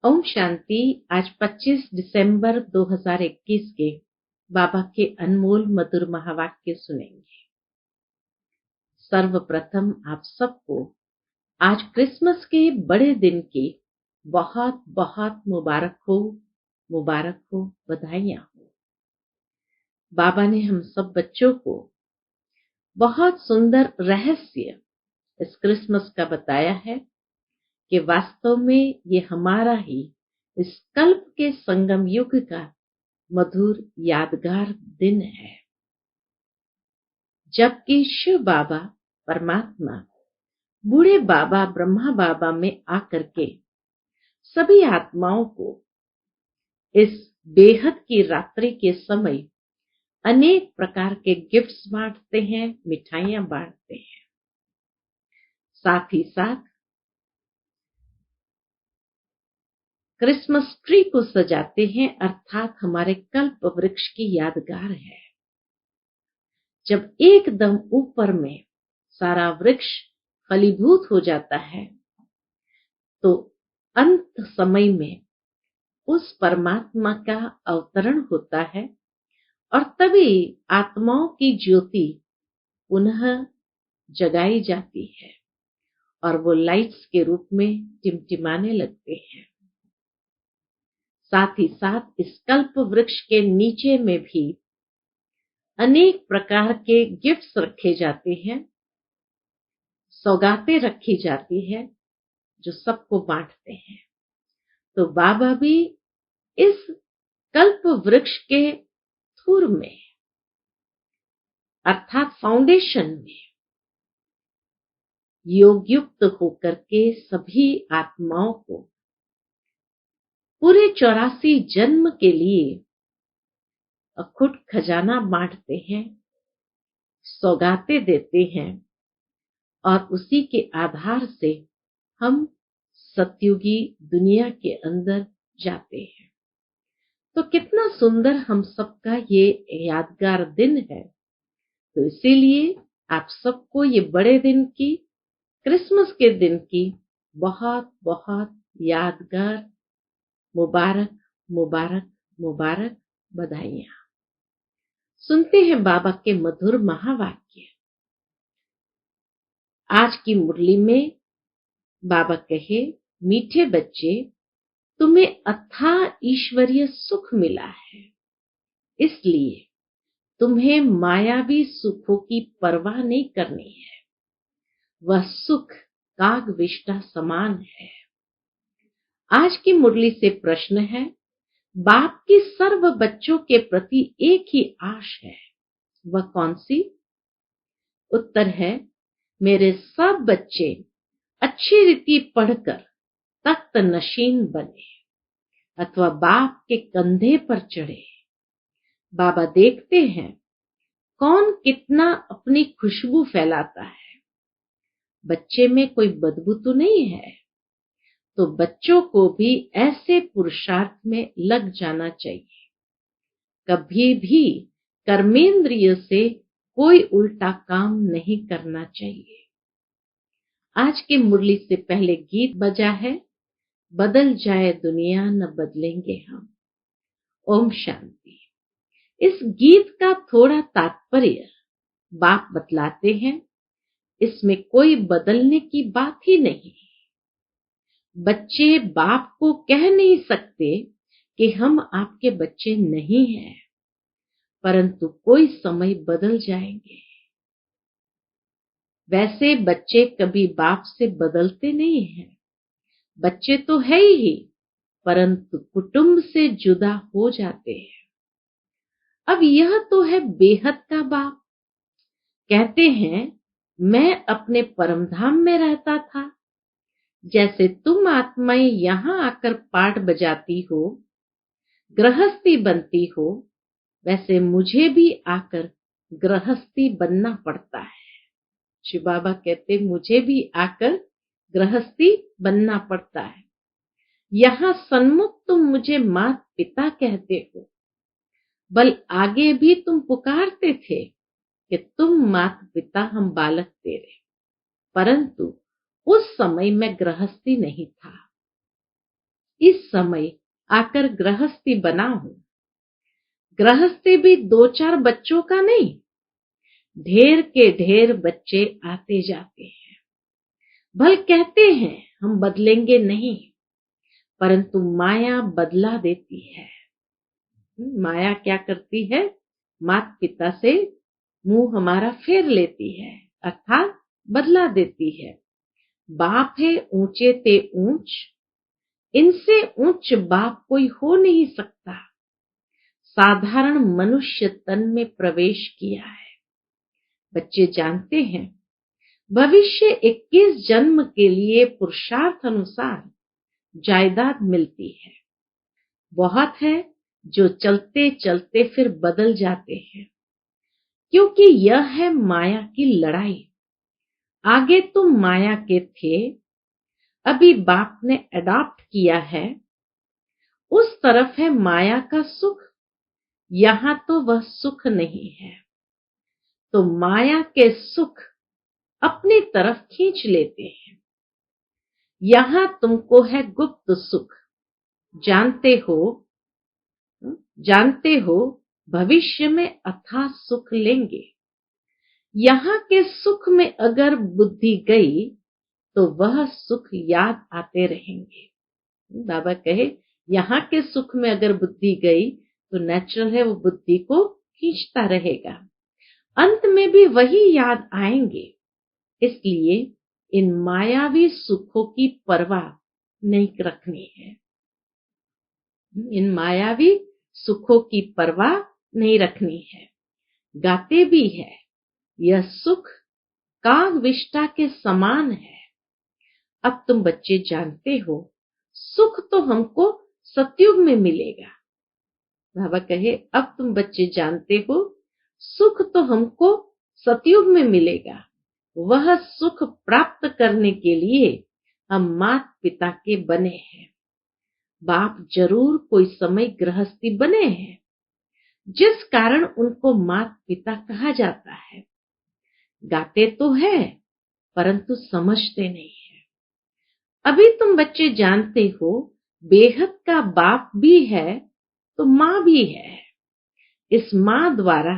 ओम शांति। आज 25 दिसंबर 2021 के बाबा के अनमोल मधुर महावाक्य सुनेंगे। सर्वप्रथम आप सबको आज क्रिसमस के बड़े दिन की बहुत बहुत मुबारक हो, बधाइयां हो। बाबा ने हम सब बच्चों को बहुत सुंदर रहस्य इस क्रिसमस का बताया है कि वास्तव में ये हमारा ही इस कल्प के संगम युग का मधुर यादगार दिन है, जबकि शिव बाबा परमात्मा बूढ़े बाबा ब्रह्मा बाबा में आकर के सभी आत्माओं को इस बेहद की रात्रि के समय अनेक प्रकार के गिफ्ट्स बांटते हैं, मिठाइयां बांटते हैं। साथ ही साथ क्रिसमस ट्री को सजाते हैं, अर्थात हमारे कल्प वृक्ष की यादगार है। जब एकदम ऊपर में सारा वृक्ष फलीभूत हो जाता है तो अंत समय में उस परमात्मा का अवतरण होता है और तभी आत्माओं की ज्योति पुनः जगाई जाती है और वो लाइट्स के रूप में टिमटिमाने लगते हैं। साथ ही साथ इस कल्प वृक्ष के नीचे में भी अनेक प्रकार के गिफ्ट्स रखे जाते हैं, सौगातें रखी जाती है जो सबको बांटते हैं। तो बाबा भी इस कल्प वृक्ष के धूर में अर्थात फाउंडेशन में योग युक्त होकर के सभी आत्माओं को पूरे 84 जन्म के लिए अखुट खजाना बांटते हैं, सौगातें देते हैं और उसी के आधार से हम सतयुगी दुनिया के अंदर जाते हैं। तो कितना सुंदर हम सबका ये यादगार दिन है। तो इसीलिए आप सबको ये बड़े दिन की, क्रिसमस के दिन की बहुत बहुत यादगार मुबारक मुबारक मुबारक बधाइयां। सुनते हैं बाबा के मधुर महावाक्य। आज की मुरली में बाबा कहे, मीठे बच्चे, तुम्हें अथाह ईश्वरीय सुख मिला है, इसलिए तुम्हें मायावी सुखों की परवाह नहीं करनी है। वह सुख कागविष्टा समान है। आज की मुरली से प्रश्न है, बाप की सर्व बच्चों के प्रति एक ही आश है, वह कौन सी? उत्तर है, मेरे सब बच्चे अच्छी रीति पढ़कर तख्त नशीन बने अथवा बाप के कंधे पर चढ़े। बाबा देखते हैं कौन कितना अपनी खुशबू फैलाता है। बच्चे में कोई बदबू तो नहीं है, तो बच्चों को भी ऐसे पुरुषार्थ में लग जाना चाहिए। कभी भी कर्मेंद्रिय से कोई उल्टा काम नहीं करना चाहिए। आज की मुरली से पहले गीत बजा है, बदल जाए दुनिया न बदलेंगे हम। ओम शांति। इस गीत का थोड़ा तात्पर्य बाप बतलाते हैं। इसमें कोई बदलने की बात ही नहीं। बच्चे बाप को कह नहीं सकते कि हम आपके बच्चे नहीं हैं, परंतु कोई समय बदल जाएंगे। वैसे बच्चे कभी बाप से बदलते नहीं हैं। बच्चे तो है ही, परंतु कुटुंब से जुदा हो जाते हैं। अब यह तो है बेहद का बाप। कहते हैं, मैं अपने परमधाम में रहता था। जैसे तुम आत्माएं यहां आकर पाठ बजाती हो, गृहस्थी बनती हो, वैसे मुझे भी आकर गृहस्थी बनना पड़ता है। शिव बाबा कहते, मुझे भी आकर गृहस्थी बनना पड़ता है। यहाँ सन्मुख तुम मुझे मात पिता कहते हो, बल आगे भी तुम पुकारते थे कि तुम मात पिता, हम बालक तेरे, परंतु उस समय मैं गृहस्थी नहीं था। इस समय आकर गृहस्थी बना हूं। गृहस्थी भी 2-4 बच्चों का नहीं, ढेर के ढेर बच्चे आते जाते हैं। भल कहते हैं हम बदलेंगे नहीं, परंतु माया बदला देती है। माया क्या करती है? माता पिता से मुंह हमारा फेर लेती है, अर्थात बदला देती है। बाप है ऊंचे ते ऊंच, इनसे ऊंच बाप कोई हो नहीं सकता। साधारण मनुष्य तन में प्रवेश किया है। बच्चे जानते हैं भविष्य 21 जन्म के लिए पुरुषार्थ अनुसार जायदाद मिलती है। बहुत है जो चलते चलते फिर बदल जाते हैं, क्योंकि यह है माया की लड़ाई। आगे तुम माया के थे, अभी बाप ने अडॉप्ट किया है। उस तरफ है माया का सुख, यहां तो वह सुख नहीं है, तो माया के सुख अपनी तरफ खींच लेते हैं। यहां तुमको है गुप्त सुख, जानते हो भविष्य में अथाह सुख लेंगे। यहां के सुख में अगर बुद्धि गई तो वह सुख याद आते रहेंगे। बाबा कहे यहां के सुख में अगर बुद्धि गई तो नेचुरल है वो बुद्धि को खींचता रहेगा, अंत में भी वही याद आएंगे। इसलिए इन मायावी सुखों की परवाह नहीं रखनी है। इन मायावी सुखों की परवाह नहीं रखनी है। गाते भी है यह सुख कागविष्टा के समान है। अब तुम बच्चे जानते हो सुख तो हमको सतयुग में मिलेगा। बाबा कहे अब तुम बच्चे जानते हो सुख तो हमको सतयुग में मिलेगा। वह सुख प्राप्त करने के लिए हम माता पिता के बने हैं। बाप जरूर कोई समय गृहस्थी बने हैं, जिस कारण उनको माता पिता कहा जाता है। गाते तो है परंतु समझते नहीं है। अभी तुम बच्चे जानते हो बेहद का बाप भी है तो माँ भी है। इस माँ द्वारा,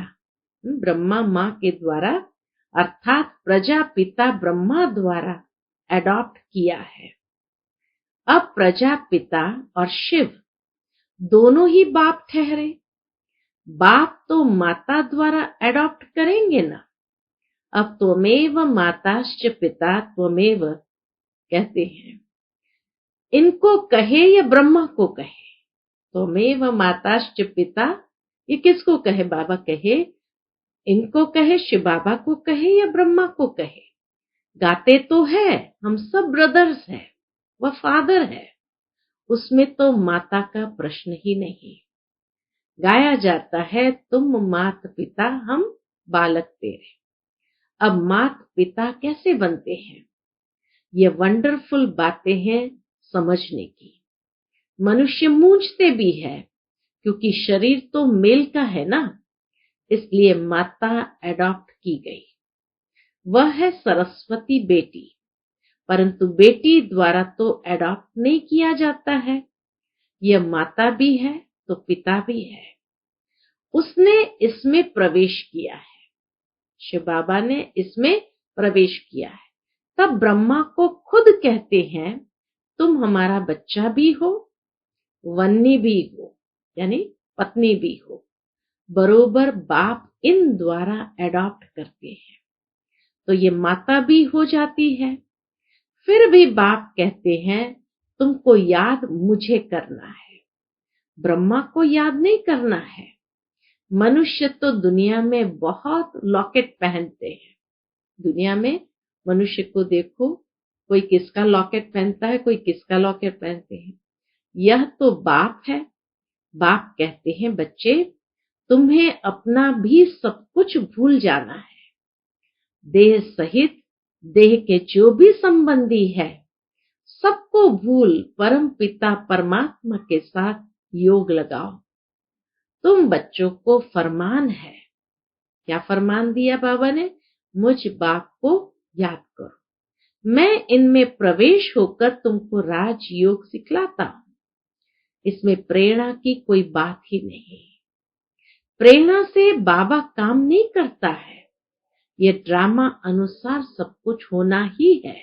ब्रह्मा माँ के द्वारा अर्थात प्रजापिता ब्रह्मा द्वारा अडॉप्ट किया है। अब प्रजापिता और शिव दोनों ही बाप ठहरे। बाप तो माता द्वारा अडॉप्ट करेंगे ना। अब त्वमेव माताश्च पिता त्वमेव कहते हैं। इनको कहे या ब्रह्मा को कहे, त्वमेव माताश्च पिता, ये किसको कहे? बाबा कहे इनको कहे, शिव बाबा को कहे या ब्रह्मा को कहे। गाते तो है हम सब ब्रदर्स हैं, वह फादर है, उसमें तो माता का प्रश्न ही नहीं। गाया जाता है तुम मात पिता हम बालक तेरे। अब मात पिता कैसे बनते हैं? ये वंडरफुल बातें हैं समझने की। मनुष्य मूंझते भी है क्योंकि शरीर तो मेल का है ना, इसलिए माता अडॉप्ट की गई। वह है सरस्वती बेटी, परंतु बेटी द्वारा तो अडॉप्ट नहीं किया जाता है। यह माता भी है तो पिता भी है, उसने इसमें प्रवेश किया है। शिव बाबा ने इसमें प्रवेश किया है। तब ब्रह्मा को खुद कहते हैं तुम हमारा बच्चा भी हो, वन्नी भी हो, यानी पत्नी भी हो। बरोबर बाप इन द्वारा अडॉप्ट करते हैं, तो ये माता भी हो जाती है। फिर भी बाप कहते हैं तुमको याद मुझे करना है, ब्रह्मा को याद नहीं करना है। मनुष्य तो दुनिया में बहुत लॉकेट पहनते हैं। दुनिया में मनुष्य को देखो, कोई किसका लॉकेट पहनता है, कोई किसका लॉकेट पहनते हैं। यह तो बाप है। बाप कहते हैं बच्चे तुम्हें अपना भी सब कुछ भूल जाना है। देह सहित देह के जो भी संबंधी है सबको भूल परम पिता परमात्मा के साथ योग लगाओ। तुम बच्चों को फरमान है, क्या फरमान दिया बाबा ने? मुझ बाप को याद करो। मैं इनमें प्रवेश होकर तुमको राजयोग सिखलाता हूं। इसमें प्रेरणा की कोई बात ही नहीं। प्रेरणा से बाबा काम नहीं करता है। ये ड्रामा अनुसार सब कुछ होना ही है।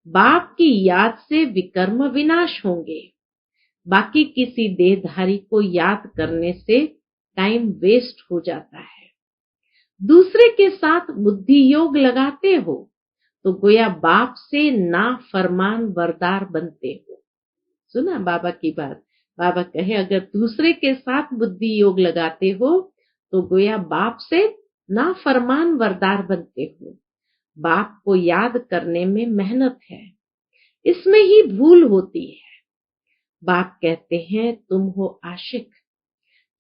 बाप की याद से विकर्म विनाश होंगे। बाकी किसी देहधारी को याद करने से टाइम वेस्ट हो जाता है। दूसरे के साथ बुद्धि योग लगाते हो तो गोया बाप से ना फरमान वरदार बनते हो। सुना बाबा की बात। बाबा कहे अगर दूसरे के साथ बुद्धि योग लगाते हो तो गोया बाप से ना फरमान वरदार बनते हो। बाप को याद करने में मेहनत है, इसमें ही भूल होती है। बाप कहते हैं तुम हो आशिक,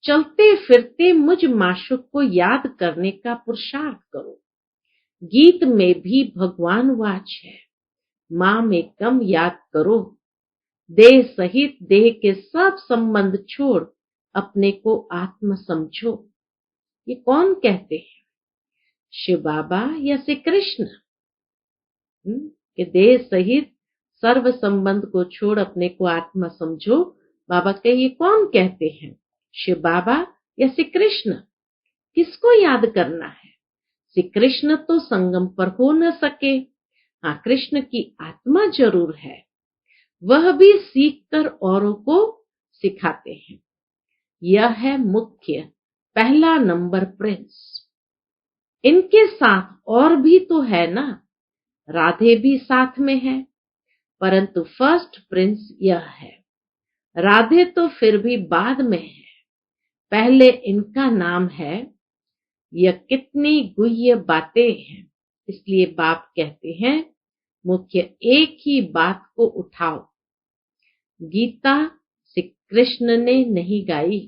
चलते फिरते मुझ माशूक को याद करने का पुरुषार्थ करो। गीत में भी भगवान वाच है, माँ में कम याद करो। देह सहित देह के सब संबंध छोड़ अपने को आत्म समझो। ये कौन कहते हैं? शिव बाबा या श्री कृष्ण? कि देह सहित सर्व संबंध को छोड़ अपने को आत्मा समझो। बाबा के ये कौन कहते हैं? शिव बाबा या श्री कृष्ण? किसको याद करना है? श्री कृष्ण तो संगम पर हो न सके। हाँ, कृष्ण की आत्मा जरूर है, वह भी सीखकर औरों को सिखाते हैं। यह है मुख्य पहला नंबर प्रिंस। इनके साथ और भी तो है ना, राधे भी साथ में है, परंतु फर्स्ट प्रिंस यह है। राधे तो फिर भी बाद में है, पहले इनका नाम है। यह कितनी गुह्य बातें हैं। इसलिए बाप कहते हैं मुख्य एक ही बात को उठाओ। गीता श्री कृष्ण ने नहीं गाई।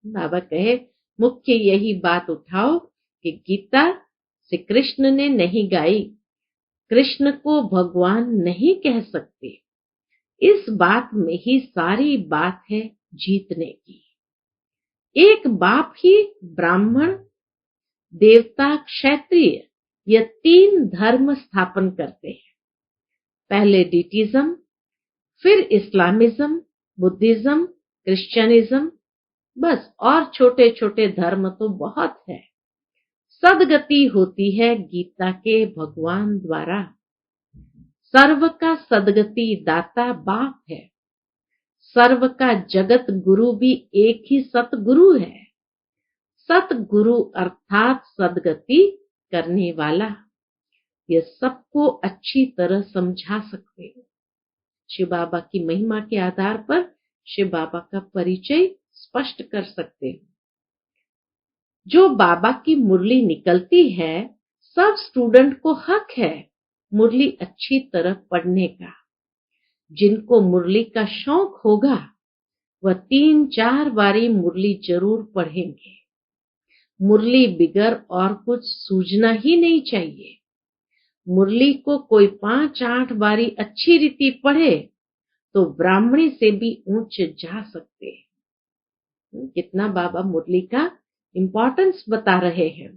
बाबा कहे मुख्य यही बात उठाओ कि गीता श्री कृष्ण ने नहीं गाई। कृष्ण को भगवान नहीं कह सकते। इस बात में ही सारी बात है जीतने की। एक बाप ही ब्राह्मण, देवता, क्षत्रिय यह 3 धर्म स्थापन करते हैं। पहले डीटिज्म, फिर इस्लामिज्म, बुद्धिज्म, क्रिश्चियनिज्म, बस और छोटे छोटे धर्म तो बहुत है। सदगति होती है गीता के भगवान द्वारा। सर्व का सदगति दाता बाप है। सर्व का जगत गुरु भी एक ही सतगुरु है। सतगुरु अर्थात सदगति करने वाला। यह सबको अच्छी तरह समझा सकते हैं। शिव बाबा की महिमा के आधार पर शिव बाबा का परिचय स्पष्ट कर सकते हैं। जो बाबा की मुरली निकलती है, सब स्टूडेंट को हक है मुरली अच्छी तरह पढ़ने का। जिनको मुरली का शौक होगा वह 3-4 बारी मुरली जरूर पढ़ेंगे। मुरली बिगर और कुछ सूझना ही नहीं चाहिए। मुरली को कोई 5-8 बारी अच्छी रीति पढ़े तो ब्राह्मणी से भी ऊंच जा सकते हैं। कितना बाबा मुरली का इम्पोर्टेंस बता रहे हैं।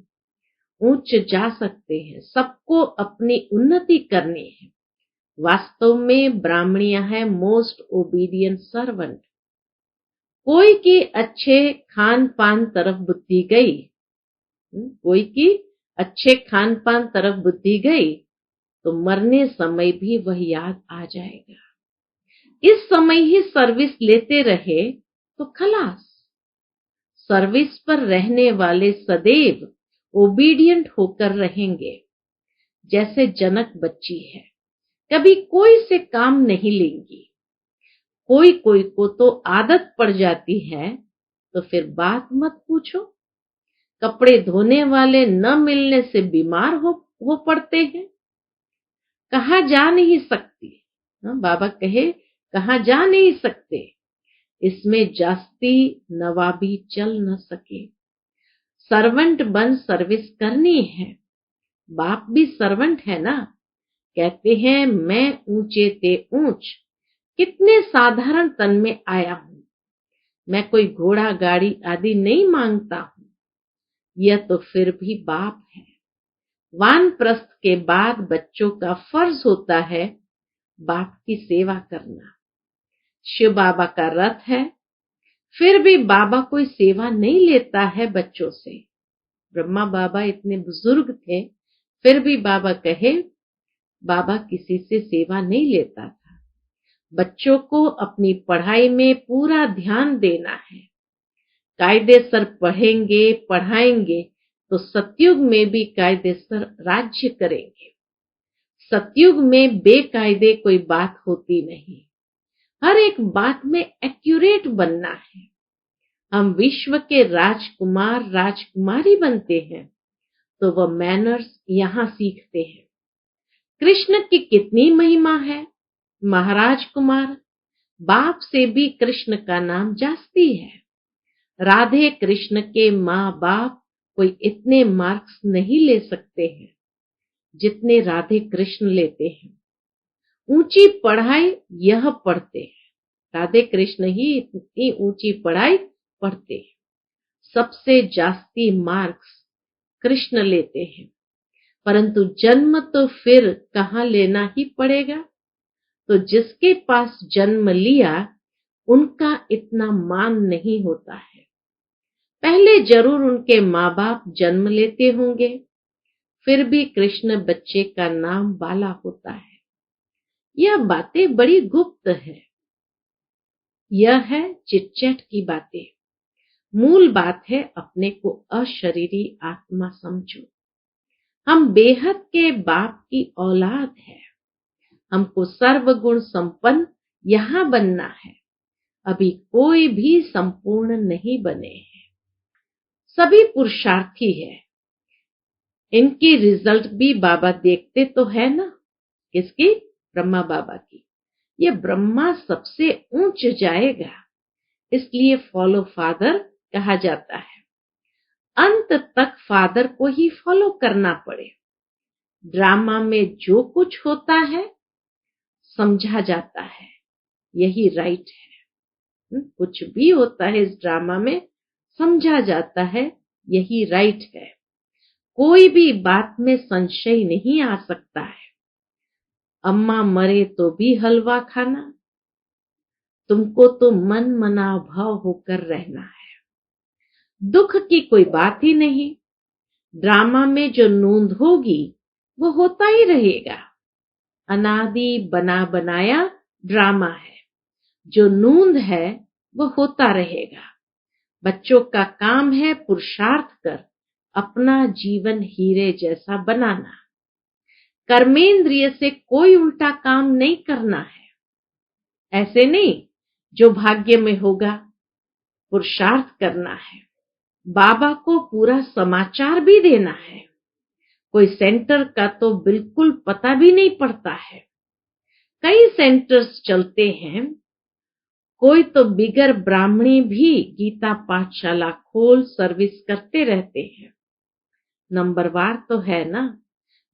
ऊंच जा सकते हैं, सबको अपनी उन्नति करनी है। वास्तव में ब्राह्मणियां है मोस्ट ओबीडियंट सर्वेंट। कोई की अच्छे खान पान तरफ बुद्धि गई, कोई की अच्छे खान पान तरफ बुद्धि गई तो मरने समय भी वह याद आ जाएगा। इस समय ही सर्विस लेते रहे तो खलास। सर्विस पर रहने वाले सदैव ओबीडियंट होकर रहेंगे। जैसे जनक बच्ची है, कभी कोई से काम नहीं लेंगी। कोई कोई को तो आदत पड़ जाती है तो फिर बात मत पूछो। कपड़े धोने वाले न मिलने से बीमार हो पड़ते हैं। कहा जा नहीं सकती। बाबा कहे कहा जा नहीं सकते। इसमें जास्ती नवाबी चल न सके। सर्वेंट बन सर्विस करनी है। बाप भी सर्वेंट है ना। कहते हैं मैं ऊंचे ते ऊंच, कितने साधारण तन में आया हूं। मैं कोई घोड़ा गाड़ी आदि नहीं मांगता हूं। यह तो फिर भी बाप है। वानप्रस्थ के बाद बच्चों का फर्ज होता है बाप की सेवा करना। शिव बाबा का रथ है, फिर भी बाबा कोई सेवा नहीं लेता है बच्चों से। ब्रह्मा बाबा इतने बुजुर्ग थे, फिर भी बाबा कहे बाबा किसी से सेवा नहीं लेता था। बच्चों को अपनी पढ़ाई में पूरा ध्यान देना है। कायदेसर पढ़ेंगे, पढ़ाएंगे तो सतयुग में भी कायदेसर राज्य करेंगे। सतयुग में बेकायदे कोई बात होती नहीं। हर एक बात में एक्यूरेट बनना है। हम विश्व के राजकुमार राजकुमारी बनते हैं तो वह मैनर्स यहां सीखते हैं। कृष्ण की कितनी महिमा है। महाराज कुमार, बाप से भी कृष्ण का नाम जास्ती है। राधे कृष्ण के माँ बाप कोई इतने मार्क्स नहीं ले सकते हैं जितने राधे कृष्ण लेते हैं। ऊंची पढ़ाई यह पढ़ते हैं, राधे कृष्ण ही इतनी ऊंची पढ़ाई पढ़ते हैं। सबसे जास्ती मार्क्स कृष्ण लेते हैं, परंतु जन्म तो फिर कहाँ लेना ही पड़ेगा। तो जिसके पास जन्म लिया उनका इतना मान नहीं होता है। पहले जरूर उनके माँ बाप जन्म लेते होंगे, फिर भी कृष्ण बच्चे का नाम बाला होता है। यह बातें बड़ी गुप्त है। यह है चिटचैट की बातें। मूल बात है अपने को अशरीरी आत्मा समझो। हम बेहद के बाप की औलाद है। हमको सर्वगुण संपन्न यहां बनना है। अभी कोई भी संपूर्ण नहीं बने हैं। सभी पुरुषार्थी है। इनकी रिजल्ट भी बाबा देखते तो है ना। किसकी? ब्रह्मा बाबा की। ये ब्रह्मा सबसे ऊंच जाएगा, इसलिए फॉलो फादर कहा जाता है। अंत तक फादर को ही फॉलो करना पड़े। ड्रामा में जो कुछ होता है समझा जाता है, यही राइट है। कुछ भी होता है इस ड्रामा में समझा जाता है, यही राइट है। कोई भी बात में संशय नहीं आ सकता है। अम्मा मरे तो भी हलवा खाना, तुमको तो मन मना भाव होकर रहना है। दुख की कोई बात ही नहीं। ड्रामा में जो नूंद होगी वो होता ही रहेगा। अनादि बना बनाया ड्रामा है। जो नूंद है वो होता रहेगा। बच्चों का काम है पुरुषार्थ कर अपना जीवन हीरे जैसा बनाना। कर्मेंद्रिय से कोई उल्टा काम नहीं करना है। ऐसे नहीं जो भाग्य में होगा, पुरुषार्थ करना है। बाबा को पूरा समाचार भी देना है। कोई सेंटर का तो बिल्कुल पता भी नहीं पड़ता है। कई सेंटर्स चलते हैं। कोई तो बिगर ब्राह्मणी भी गीता पाठशाला खोल सर्विस करते रहते हैं। नंबरवार तो है ना।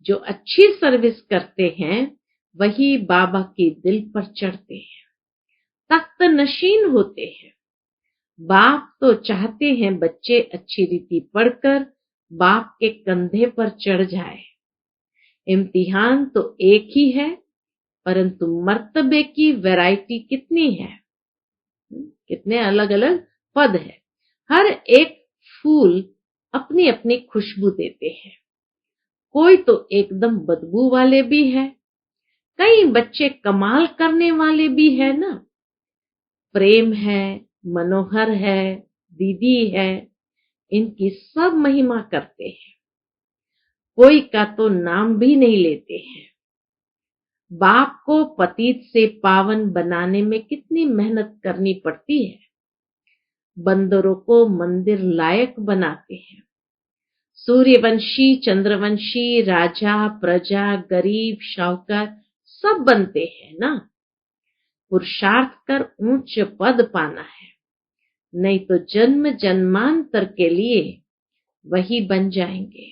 जो अच्छी सर्विस करते हैं वही बाबा के दिल पर चढ़ते हैं, तख्त नशीन होते हैं। बाप तो चाहते हैं बच्चे अच्छी रीति पढ़कर बाप के कंधे पर चढ़ जाए। इम्तिहान तो एक ही है, परंतु मर्तबे की वैरायटी कितनी है। कितने अलग अलग पद है। हर एक फूल अपनी अपनी खुशबू देते हैं। कोई तो एकदम बदबू वाले भी है। कई बच्चे कमाल करने वाले भी है ना। प्रेम है, मनोहर है, दीदी है, इनकी सब महिमा करते हैं। कोई का तो नाम भी नहीं लेते हैं। बाप को पतित से पावन बनाने में कितनी मेहनत करनी पड़ती है। बंदरों को मंदिर लायक बनाते हैं। सूर्यवंशी, चंद्रवंशी, राजा, प्रजा, गरीब, शाहूकार सब बनते हैं ना। पुरुषार्थ कर ऊंच पद पाना है, नहीं तो जन्म जन्मांतर के लिए वही बन जाएंगे।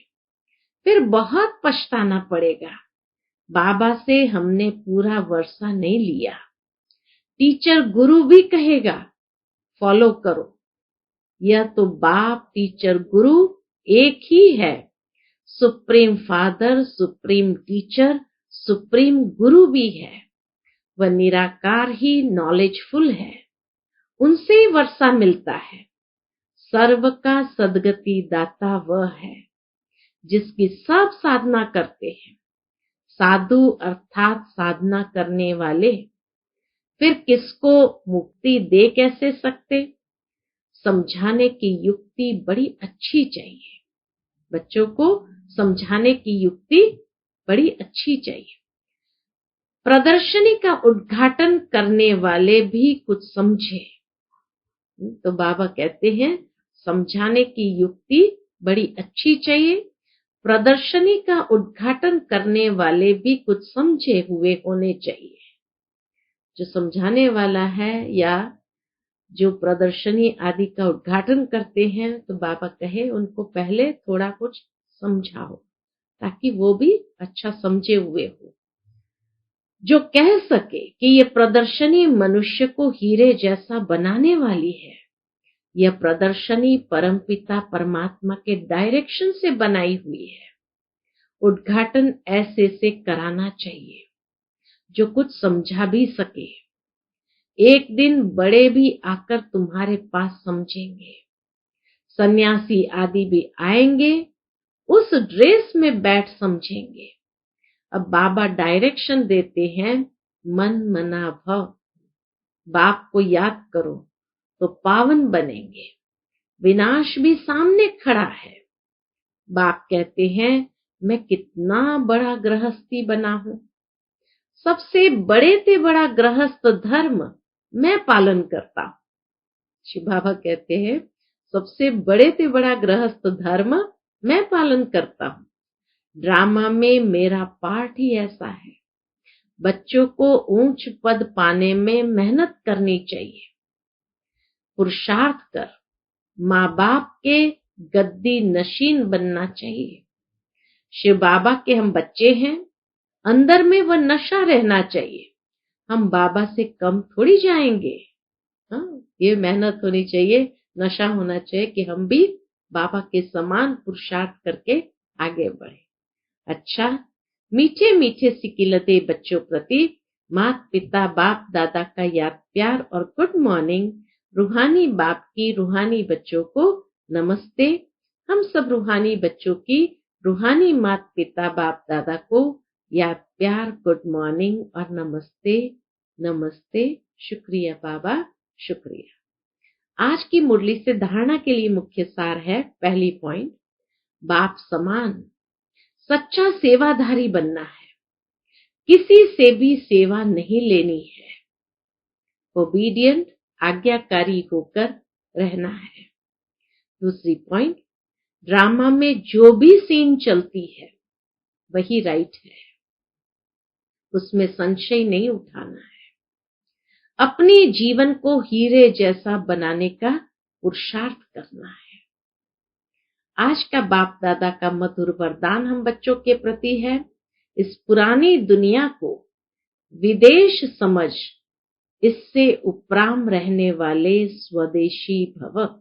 फिर बहुत पछताना पड़ेगा। बाबा से हमने पूरा वर्षा नहीं लिया। टीचर गुरु भी कहेगा फॉलो करो। यह तो बाप टीचर गुरु एक ही है। Supreme father, supreme teacher, supreme गुरु भी है। वह निराकार ही नॉलेजफुल है, उनसे ही वर्षा मिलता है। सर्व का सद्गति दाता वह है जिसकी सब साधना करते हैं। साधु अर्थात साधना करने वाले फिर किसको मुक्ति दे कैसे सकते? समझाने की युक्ति बड़ी अच्छी चाहिए। बच्चों को समझाने की युक्ति बड़ी अच्छी चाहिए। प्रदर्शनी का उद्घाटन करने वाले भी कुछ समझे। तो बाबा कहते हैं समझाने की युक्ति बड़ी अच्छी चाहिए। प्रदर्शनी का उद्घाटन करने वाले भी कुछ समझे हुए होने चाहिए। जो समझाने वाला है या जो प्रदर्शनी आदि का उद्घाटन करते हैं, तो बाबा कहे उनको पहले थोड़ा कुछ समझाओ ताकि वो भी अच्छा समझे हुए हो। जो कह सके कि ये प्रदर्शनी मनुष्य को हीरे जैसा बनाने वाली है, यह प्रदर्शनी परमपिता परमात्मा के डायरेक्शन से बनाई हुई है। उद्घाटन ऐसे से कराना चाहिए जो कुछ समझा भी सके। एक दिन बड़े भी आकर तुम्हारे पास समझेंगे। सन्यासी आदि भी आएंगे, उस ड्रेस में बैठ समझेंगे। अब बाबा डायरेक्शन देते हैं, मन मना भव, बाप को याद करो तो पावन बनेंगे। विनाश भी सामने खड़ा है। बाप कहते हैं मैं कितना बड़ा गृहस्थी बना हूं, सबसे बड़े से बड़ा गृहस्थ धर्म मैं पालन करता हूं। शिव बाबा कहते हैं सबसे बड़े से बड़ा गृहस्थ धर्म मैं पालन करता हूं। ड्रामा में मेरा पार्ट ही ऐसा है। बच्चों को ऊंच पद पाने में मेहनत करनी चाहिए। पुरुषार्थ कर माँ बाप के गद्दी नशीन बनना चाहिए। शिव बाबा के हम बच्चे हैं, अंदर में वह नशा रहना चाहिए। हम बाबा से कम थोड़ी जाएंगे। ये मेहनत होनी चाहिए, नशा होना चाहिए कि हम भी बाबा के समान पुरुषार्थ करके आगे बढ़े। अच्छा, मीठे मीठे सिकिलते बच्चों प्रति माता पिता बाप दादा का याद प्यार और गुड मॉर्निंग। रूहानी बाप की रूहानी बच्चों को नमस्ते। हम सब रूहानी बच्चों की रूहानी माता पिता बाप दादा को याद प्यार गुड मॉर्निंग और नमस्ते नमस्ते। शुक्रिया बाबा, शुक्रिया। आज की मुरली से धारणा के लिए मुख्य सार है। पहली पॉइंट, बाप समान सच्चा सेवाधारी बनना है, किसी से भी सेवा नहीं लेनी है। ओबीडियंट आज्ञाकारी होकर रहना है। दूसरी पॉइंट, ड्रामा में जो भी सीन चलती है वही राइट है, उसमें संशय नहीं उठाना है। अपने जीवन को हीरे जैसा बनाने का पुरुषार्थ करना है। आज का बाप दादा का मधुर वरदान हम बच्चों के प्रति है, इस पुरानी दुनिया को विदेश समझ, इससे उपराम रहने वाले स्वदेशी भव।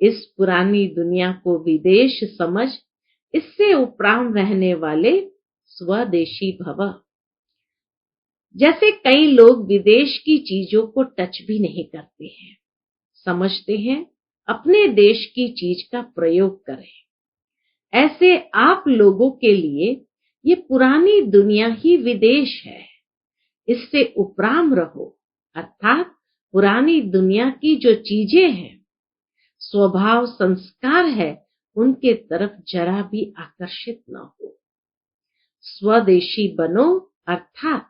इस पुरानी दुनिया को विदेश समझ, इससे उपराम रहने वाले स्वदेशी भव। जैसे कई लोग विदेश की चीजों को टच भी नहीं करते हैं, समझते हैं अपने देश की चीज का प्रयोग करें। ऐसे आप लोगों के लिए ये पुरानी दुनिया ही विदेश है, इससे उपराम रहो। अर्थात पुरानी दुनिया की जो चीजें हैं, स्वभाव संस्कार है, उनके तरफ जरा भी आकर्षित न हो। स्वदेशी बनो, अर्थात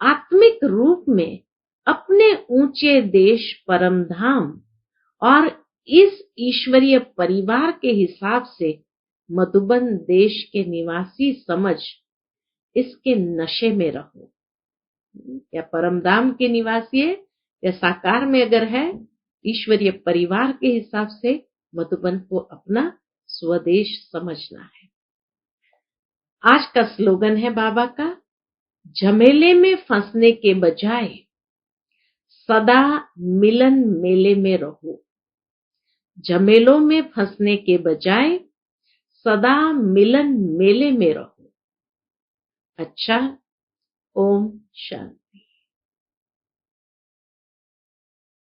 आत्मिक रूप में अपने ऊंचे देश परम धाम और इस ईश्वरीय परिवार के हिसाब से मधुबन देश के निवासी समझ, इसके नशे में रहो। या परम धाम के निवासी है या साकार में अगर है, ईश्वरीय परिवार के हिसाब से मधुबन को अपना स्वदेश समझना है। आज का स्लोगन है बाबा का, झमेले में फंसने के बजाय सदा मिलन मेले में रहो। झमेलों में फंसने के बजाय सदा मिलन मेले में रहो। अच्छा, ओम शांति।